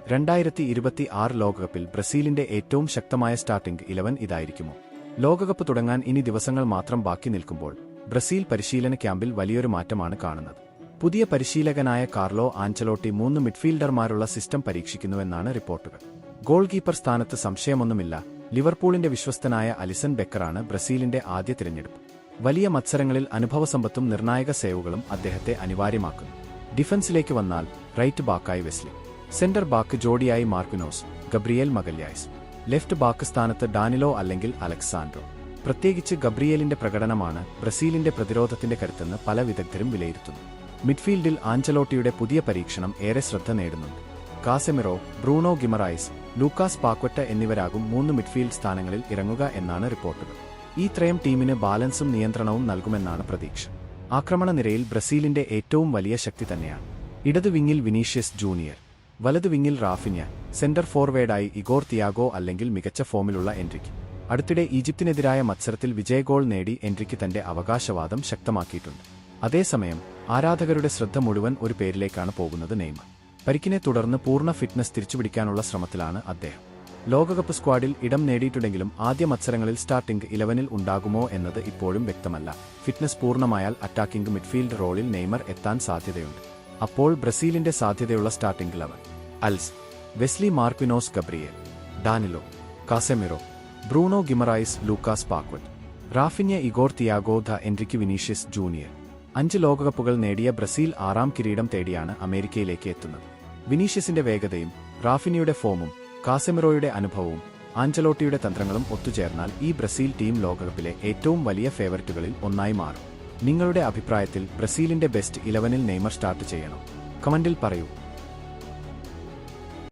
2026 ലോകകപ്പിൽ ബ്രസീലിന്റെ ഏറ്റവും ശക്തമായ സ്റ്റാർട്ടിംഗ് 11 ഇതായിരിക്കുമോ? ലോകകപ്പ് തുടങ്ങാൻ ഇനി ദിവസങ്ങൾ മാത്രം ബാക്കി നിൽക്കുമ്പോൾ ബ്രസീൽ പരിശീലന ക്യാമ്പിൽ വലിയൊരു മാറ്റമാണ് കാണുന്നത്. പുതിയ പരിശീലകനായ കാർലോ ആഞ്ചലോട്ടി 3 മിഡ്ഫീൽഡർമാരുള്ള സിസ്റ്റം പരീക്ഷിക്കുന്നുവെന്നാണ് റിപ്പോർട്ടുകൾ. ഗോൾ കീപ്പർ സ്ഥാനത്ത് സംശയമൊന്നുമില്ല. ലിവർപൂളിന്റെ വിശ്വസ്തനായ അലിസൺ ബെക്കറാണ് ബ്രസീലിന്റെ ആദ്യ തിരഞ്ഞെടുപ്പ്. വലിയ മത്സരങ്ങളിൽ അനുഭവസമ്പത്തും നിർണായക സേവുകളും അദ്ദേഹത്തെ അനിവാര്യമാക്കുന്നു. ഡിഫൻസിലേക്ക് വന്നാൽ റൈറ്റ് ബാക്കായി വെസ്ലി, സെന്റർ ബാക്ക് ജോഡിയായി Marquinhos, Gabriel Magalhaes, left back സ്ഥാനത്ത് ഡാനിലോ അല്ലെങ്കിൽ അലക്സാൻഡ്രോ. പ്രത്യേകിച്ച് ഗബ്രിയേലിന്റെ പ്രകടനമാണ് ബ്രസീലിന്റെ പ്രതിരോധത്തിന്റെ കരുത്തെന്ന് പല വിദഗ്ധരും വിലയിരുത്തുന്നു. മിഡ്ഫീൽഡിൽ ആഞ്ചലോട്ടിയുടെ പുതിയ പരീക്ഷണം ഏറെ ശ്രദ്ധ നേടുന്നുണ്ട്. Casemiro, Bruno Guimaraes, Lucas പാക്വറ്റ എന്നിവരാകും 3 midfield സ്ഥാനങ്ങളിൽ ഇറങ്ങുക എന്നാണ് റിപ്പോർട്ടുകൾ. ഈ ത്രയം ടീമിന് ബാലൻസും നിയന്ത്രണവും നൽകുമെന്നാണ് പ്രതീക്ഷ. ആക്രമണ നിരയിൽ ബ്രസീലിന്റെ ഏറ്റവും വലിയ ശക്തി തന്നെയാണ്. ഇടതു വിങ്ങിൽ വിനീഷ്യസ് ജൂനിയർ, വലതു വിങ്ങിൽ റാഫിന്യ, സെന്റർ ഫോർവേഡായി ഇഗോർ തിയാഗോ അല്ലെങ്കിൽ മികച്ച ഫോമിലുള്ള എൻട്രിക്ക്. അടുത്തിടെ ഈജിപ്തിനെതിരായ മത്സരത്തിൽ വിജയഗോൾ നേടി എൻട്രിക്ക് തന്റെ അവകാശവാദം ശക്തമാക്കിയിട്ടുണ്ട്. അതേസമയം ആരാധകരുടെ ശ്രദ്ധ മുഴുവൻ ഒരു പേരിലേക്കാണ് പോകുന്നത്: നെയ്മർ. പരിക്കിനെ തുടർന്ന് പൂർണ്ണ ഫിറ്റ്നസ് തിരിച്ചുപിടിക്കാനുള്ള ശ്രമത്തിലാണ് അദ്ദേഹം. ലോകകപ്പ് സ്ക്വാഡിൽ ഇടം നേടിയിട്ടുണ്ടെങ്കിലും ആദ്യ മത്സരങ്ങളിൽ സ്റ്റാർട്ടിംഗ് 11-ൽ ഉണ്ടാകുമോ എന്നത് ഇപ്പോഴും വ്യക്തമല്ല. ഫിറ്റ്നസ് പൂർണ്ണമായാൽ അറ്റാക്കിംഗ് മിഡ്ഫീൽഡ് റോളിൽ നെയ്മർ എത്താൻ സാധ്യതയുണ്ട്. അപ്പോൾ ബ്രസീലിന്റെ സാധ്യതയുള്ള സ്റ്റാർട്ടിംഗ് 11: അൽസ്, Wesley, Marquinhos, Gabriel, Danilo, Casemiro, Bruno Guimaraes, Lucas Paqueta, Raphinha, Igor Thiago, Endrick, Vinicius Junior. 5 ലോകകപ്പുകൾ നേടിയ ബ്രസീൽ 6ാം കിരീടം തേടിയാണ് അമേരിക്കയിലേക്ക് എത്തുന്നത്. വിനീഷ്യസിന്റെ വേഗതയും റാഫിന്യയുടെ ഫോമും കാസെമിറോയുടെ അനുഭവവും ആഞ്ചലോട്ടിയുടെ തന്ത്രങ്ങളും ഒത്തുചേർന്നാൽ ഈ ബ്രസീൽ ടീം ലോകകപ്പിലെ ഏറ്റവും വലിയ ഫേവറിറ്റുകളിൽ ഒന്നായി മാറും. നിങ്ങളുടെ അഭിപ്രായത്തിൽ ബ്രസീലിന്റെ ബെസ്റ്റ് 11-ൽ നെയ്മർ സ്റ്റാർട്ട് ചെയ്യണോ? കമന്റിൽ പറയൂ.